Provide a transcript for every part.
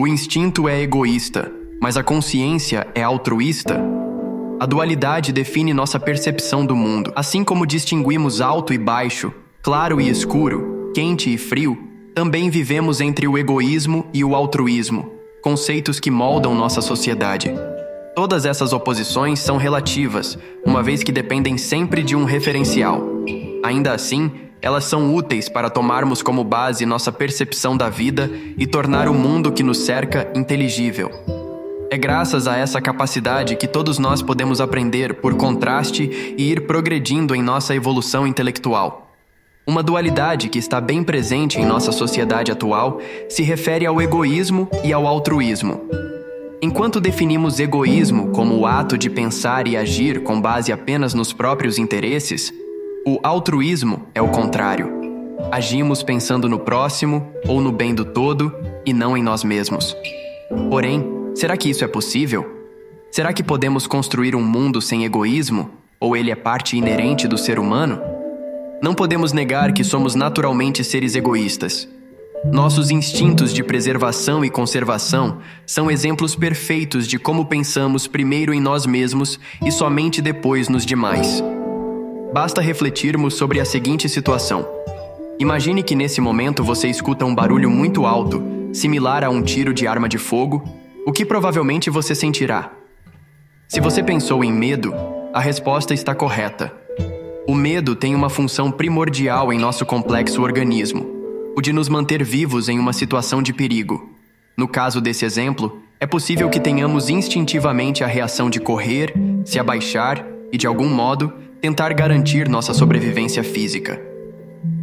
O instinto é egoísta, mas a consciência é altruísta? A dualidade define nossa percepção do mundo. Assim como distinguimos alto e baixo, claro e escuro, quente e frio, também vivemos entre o egoísmo e o altruísmo, conceitos que moldam nossa sociedade. Todas essas oposições são relativas, uma vez que dependem sempre de um referencial. Ainda assim, elas são úteis para tomarmos como base nossa percepção da vida e tornar o mundo que nos cerca inteligível. É graças a essa capacidade que todos nós podemos aprender por contraste e ir progredindo em nossa evolução intelectual. Uma dualidade que está bem presente em nossa sociedade atual se refere ao egoísmo e ao altruísmo. Enquanto definimos egoísmo como o ato de pensar e agir com base apenas nos próprios interesses, o altruísmo é o contrário. Agimos pensando no próximo ou no bem do todo e não em nós mesmos. Porém, será que isso é possível? Será que podemos construir um mundo sem egoísmo? Ou ele é parte inerente do ser humano? Não podemos negar que somos naturalmente seres egoístas. Nossos instintos de preservação e conservação são exemplos perfeitos de como pensamos primeiro em nós mesmos e somente depois nos demais. Basta refletirmos sobre a seguinte situação. Imagine que nesse momento você escuta um barulho muito alto, similar a um tiro de arma de fogo. O que provavelmente você sentirá? Se você pensou em medo, a resposta está correta. O medo tem uma função primordial em nosso complexo organismo, o de nos manter vivos em uma situação de perigo. No caso desse exemplo, é possível que tenhamos instintivamente a reação de correr, se abaixar e, de algum modo, tentar garantir nossa sobrevivência física.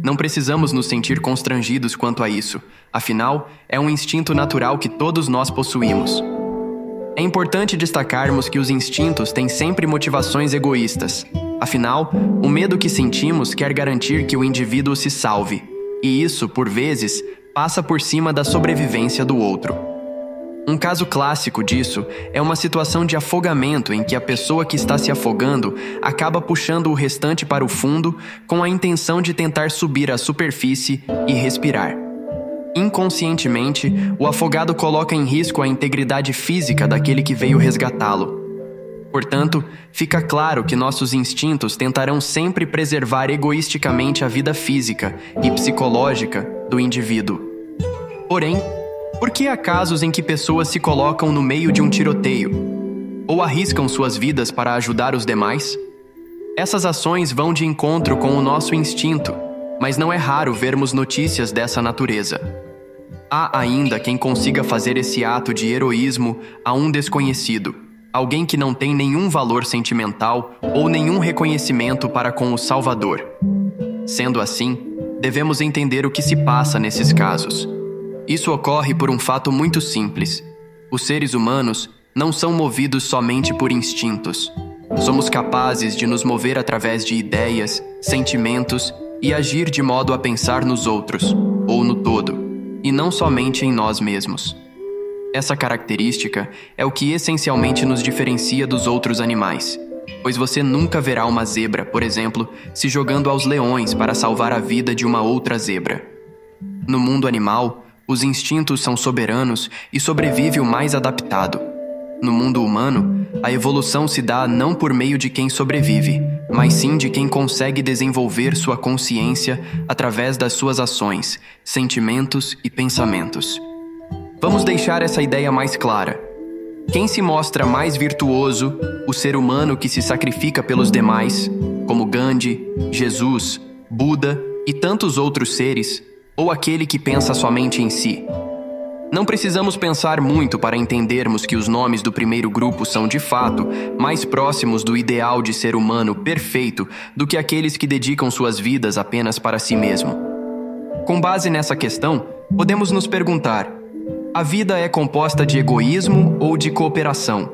Não precisamos nos sentir constrangidos quanto a isso, afinal, é um instinto natural que todos nós possuímos. É importante destacarmos que os instintos têm sempre motivações egoístas. Afinal, o medo que sentimos quer garantir que o indivíduo se salve, e isso, por vezes, passa por cima da sobrevivência do outro. Um caso clássico disso é uma situação de afogamento em que a pessoa que está se afogando acaba puxando o restante para o fundo com a intenção de tentar subir à superfície e respirar. Inconscientemente, o afogado coloca em risco a integridade física daquele que veio resgatá-lo. Portanto, fica claro que nossos instintos tentarão sempre preservar egoisticamente a vida física e psicológica do indivíduo. Porém, por que há casos em que pessoas se colocam no meio de um tiroteio ou arriscam suas vidas para ajudar os demais? Essas ações vão de encontro com o nosso instinto, mas não é raro vermos notícias dessa natureza. Há ainda quem consiga fazer esse ato de heroísmo a um desconhecido, alguém que não tem nenhum valor sentimental ou nenhum reconhecimento para com o Salvador. Sendo assim, devemos entender o que se passa nesses casos. Isso ocorre por um fato muito simples. Os seres humanos não são movidos somente por instintos. Somos capazes de nos mover através de ideias, sentimentos e agir de modo a pensar nos outros, ou no todo, e não somente em nós mesmos. Essa característica é o que essencialmente nos diferencia dos outros animais, pois você nunca verá uma zebra, por exemplo, se jogando aos leões para salvar a vida de uma outra zebra. No mundo animal, os instintos são soberanos e sobrevive o mais adaptado. No mundo humano, a evolução se dá não por meio de quem sobrevive, mas sim de quem consegue desenvolver sua consciência através das suas ações, sentimentos e pensamentos. Vamos deixar essa ideia mais clara. Quem se mostra mais virtuoso, o ser humano que se sacrifica pelos demais, como Gandhi, Jesus, Buda e tantos outros seres, ou aquele que pensa somente em si? Não precisamos pensar muito para entendermos que os nomes do primeiro grupo são, de fato, mais próximos do ideal de ser humano perfeito do que aqueles que dedicam suas vidas apenas para si mesmo. Com base nessa questão, podemos nos perguntar: a vida é composta de egoísmo ou de cooperação?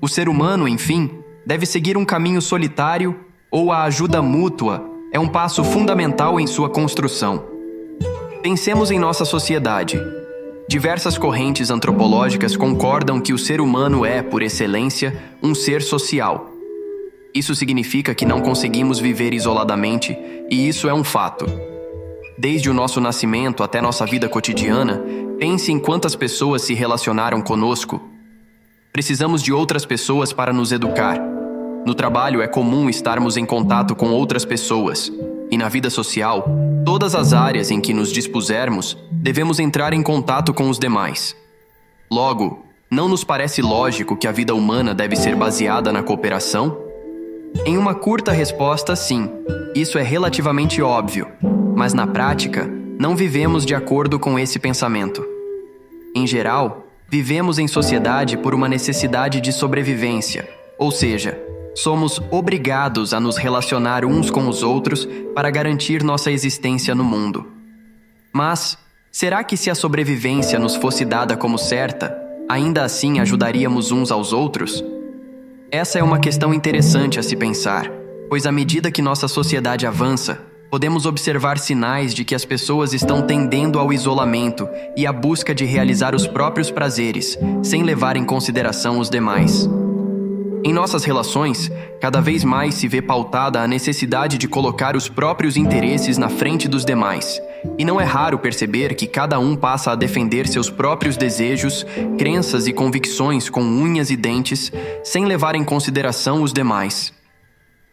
O ser humano, enfim, deve seguir um caminho solitário ou a ajuda mútua é um passo fundamental em sua construção? Pensemos em nossa sociedade. Diversas correntes antropológicas concordam que o ser humano é, por excelência, um ser social. Isso significa que não conseguimos viver isoladamente, e isso é um fato. Desde o nosso nascimento até nossa vida cotidiana, Pense em quantas pessoas se relacionaram conosco. Precisamos de outras pessoas para nos educar. No trabalho é comum estarmos em contato com outras pessoas. E na vida social, todas as áreas em que nos dispusermos, devemos entrar em contato com os demais. Logo, não nos parece lógico que a vida humana deve ser baseada na cooperação? Em uma curta resposta, sim, isso é relativamente óbvio, mas na prática, não vivemos de acordo com esse pensamento. Em geral, vivemos em sociedade por uma necessidade de sobrevivência, ou seja, somos obrigados a nos relacionar uns com os outros para garantir nossa existência no mundo. Mas, será que se a sobrevivência nos fosse dada como certa, ainda assim ajudaríamos uns aos outros? Essa é uma questão interessante a se pensar, pois à medida que nossa sociedade avança, podemos observar sinais de que as pessoas estão tendendo ao isolamento e à busca de realizar os próprios prazeres, sem levar em consideração os demais. Em nossas relações, cada vez mais se vê pautada a necessidade de colocar os próprios interesses na frente dos demais, e não é raro perceber que cada um passa a defender seus próprios desejos, crenças e convicções com unhas e dentes, sem levar em consideração os demais.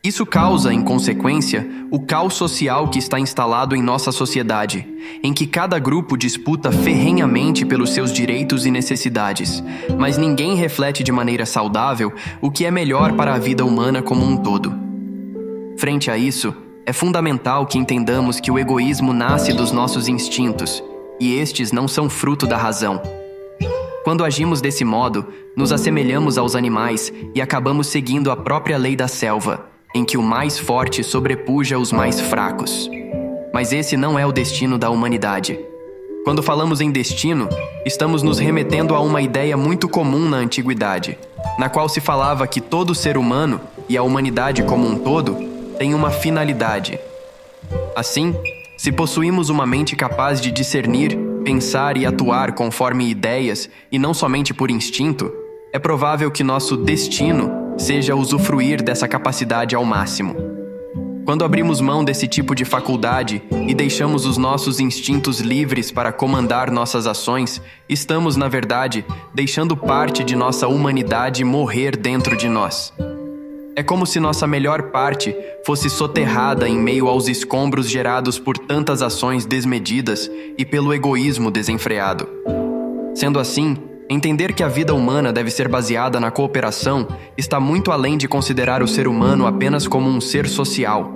Isso causa, em consequência, o caos social que está instalado em nossa sociedade, em que cada grupo disputa ferrenhamente pelos seus direitos e necessidades, mas ninguém reflete de maneira saudável o que é melhor para a vida humana como um todo. Frente a isso, é fundamental que entendamos que o egoísmo nasce dos nossos instintos, e estes não são fruto da razão. Quando agimos desse modo, nos assemelhamos aos animais e acabamos seguindo a própria lei da selva, em que o mais forte sobrepuja os mais fracos. Mas esse não é o destino da humanidade. Quando falamos em destino, estamos nos remetendo a uma ideia muito comum na antiguidade, na qual se falava que todo ser humano, e a humanidade como um todo, tem uma finalidade. Assim, se possuímos uma mente capaz de discernir, pensar e atuar conforme ideias e não somente por instinto, é provável que nosso destino seja usufruir dessa capacidade ao máximo. Quando abrimos mão desse tipo de faculdade e deixamos os nossos instintos livres para comandar nossas ações, estamos, na verdade, deixando parte de nossa humanidade morrer dentro de nós. É como se nossa melhor parte fosse soterrada em meio aos escombros gerados por tantas ações desmedidas e pelo egoísmo desenfreado. Sendo assim, entender que a vida humana deve ser baseada na cooperação está muito além de considerar o ser humano apenas como um ser social.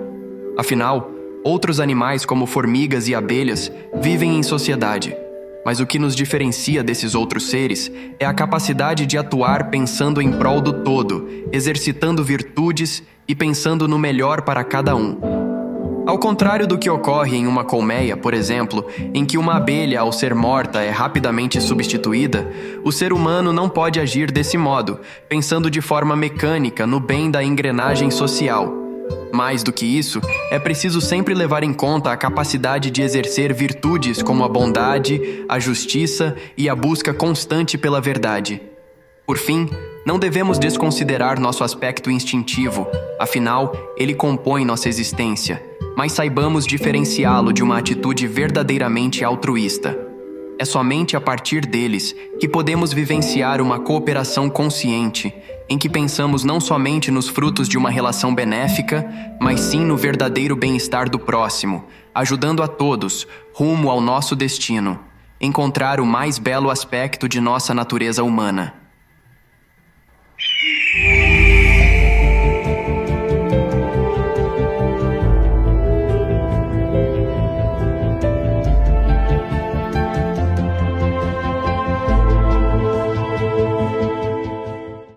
Afinal, outros animais como formigas e abelhas vivem em sociedade, mas o que nos diferencia desses outros seres é a capacidade de atuar pensando em prol do todo, exercitando virtudes e pensando no melhor para cada um. Ao contrário do que ocorre em uma colmeia, por exemplo, em que uma abelha, ao ser morta, é rapidamente substituída, o ser humano não pode agir desse modo, pensando de forma mecânica no bem da engrenagem social. Mais do que isso, é preciso sempre levar em conta a capacidade de exercer virtudes como a bondade, a justiça e a busca constante pela verdade. Por fim, não devemos desconsiderar nosso aspecto instintivo, afinal, ele compõe nossa existência, mas saibamos diferenciá-lo de uma atitude verdadeiramente altruísta. É somente a partir deles que podemos vivenciar uma cooperação consciente, em que pensamos não somente nos frutos de uma relação benéfica, mas sim no verdadeiro bem-estar do próximo, ajudando a todos, rumo ao nosso destino, encontrar o mais belo aspecto de nossa natureza humana.